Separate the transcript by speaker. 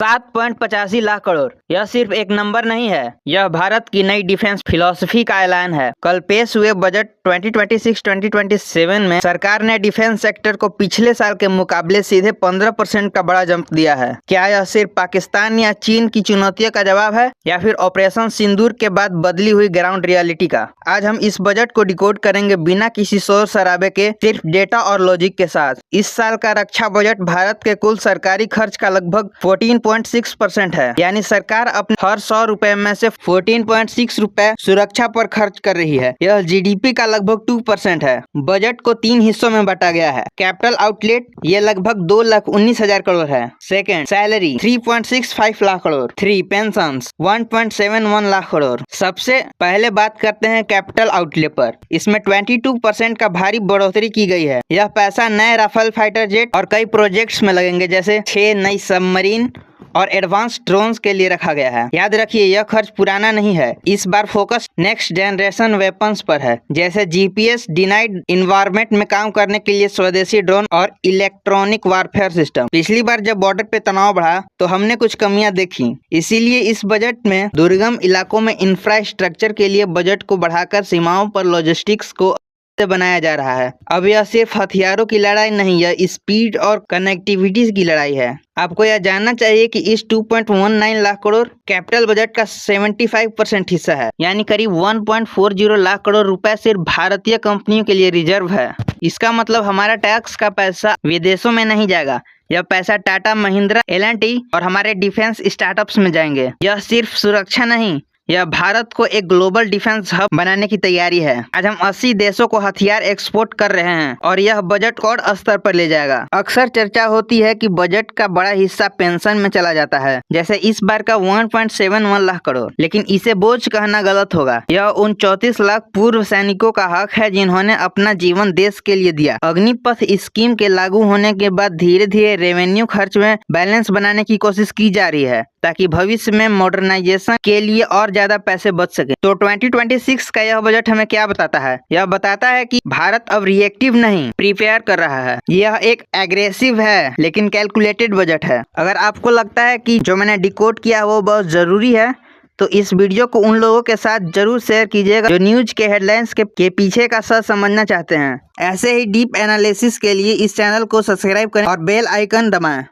Speaker 1: 7.85 लाख करोड़। यह सिर्फ एक नंबर नहीं है, यह भारत की नई डिफेंस फिलॉसफी का ऐलान है। कल पेश हुए बजट 2026-2027 में सरकार ने डिफेंस सेक्टर को पिछले साल के मुकाबले सीधे 15% का बड़ा जंप दिया है। क्या यह सिर्फ पाकिस्तान या चीन की चुनौतियों का जवाब है या फिर ऑपरेशन सिंदूर के बाद बदली हुई ग्राउंड रियलिटी का? आज हम इस बजट को डिकोड करेंगे बिना किसी शोर शराबे के, सिर्फ डेटा और लॉजिक के साथ। इस साल का रक्षा बजट भारत के कुल सरकारी खर्च का लगभग 14.6% है, यानी सरकार अपने हर 100 रुपए में से 14.6 रुपए सुरक्षा पर खर्च कर रही है। यह जीडीपी का लगभग 2% है। बजट को 3 हिस्सों में बांटा गया है। कैपिटल आउटलेट ये लगभग 2,19,000 करोड़ है। Second, salary 3.65 lakh crore. 3, pension 1.71 lakh crore. सबसे पहले बात करते हैं कैपिटल आउटलेट पर। इसमें 22% का भारी बढ़ोतरी की गई है। यह पैसा नए राफेल फाइटर जेट और कई प्रोजेक्ट्स में लगेंगे, जैसे 6 नई सबमरीन और एडवांस ड्रोन्स के लिए रखा गया है। याद रखिए, यह खर्च पुराना नहीं है। इस बार फोकस नेक्स्ट जनरेशन वेपन्स पर है, जैसे जीपीएस डिनाइड इन्वायरमेंट में काम करने के लिए स्वदेशी ड्रोन और इलेक्ट्रॉनिक वारफेयर सिस्टम। पिछली बार जब बॉर्डर पे तनाव बढ़ा तो हमने कुछ कमियां देखी, इसीलिए इस बजट में दुर्गम इलाकों में इंफ्रास्ट्रक्चर के लिए बजट को बढ़ाकर सीमाओं पर लॉजिस्टिक्स को बनाया जा रहा है। अब यह सिर्फ हथियारों की लड़ाई नहीं, यह स्पीड और कनेक्टिविटी की लड़ाई है। आपको यह जानना चाहिए कि इस 2.19 लाख करोड़ कैपिटल बजट का 75% हिस्सा है, यानी करीब 1.40 लाख करोड़ रुपए सिर्फ भारतीय कंपनियों के लिए रिजर्व है। इसका मतलब हमारा टैक्स का पैसा विदेशों में नहीं जाएगा। यह पैसा टाटा, महिंद्रा, L&T और हमारे डिफेंस स्टार्टअप्स में जाएंगे। यह सिर्फ सुरक्षा नहीं, यह भारत को एक ग्लोबल डिफेंस हब बनाने की तैयारी है। आज हम 80 देशों को हथियार एक्सपोर्ट कर रहे हैं और यह बजट को और स्तर पर ले जाएगा। अक्सर चर्चा होती है कि बजट का बड़ा हिस्सा पेंशन में चला जाता है, जैसे इस बार का 1.71 लाख करोड़, लेकिन इसे बोझ कहना गलत होगा। यह उन 34 लाख पूर्व सैनिकों का हक है जिन्होंने अपना जीवन देश के लिए दिया। अग्निपथ स्कीम के लागू होने के बाद धीरे धीरे रेवेन्यू खर्च में बैलेंस बनाने की कोशिश की जा रही है, ताकि भविष्य में मॉडर्नाइजेशन के लिए और ज्यादा पैसे बच सके। तो 2026 का यह बजट हमें क्या बताता है? यह बताता है कि भारत अब रिएक्टिव नहीं, प्रिपेयर कर रहा है। यह एक एग्रेसिव है लेकिन कैलकुलेटेड बजट है। अगर आपको लगता है कि जो मैंने डिकोड किया वो बहुत जरूरी है, तो इस वीडियो को उन लोगों के साथ जरूर शेयर कीजिएगा जो न्यूज के हेडलाइंस के पीछे का सच समझना चाहते हैं। ऐसे ही डीप एनालिसिस के लिए इस चैनल को सब्सक्राइब करें और बेल आइकन दबाएं।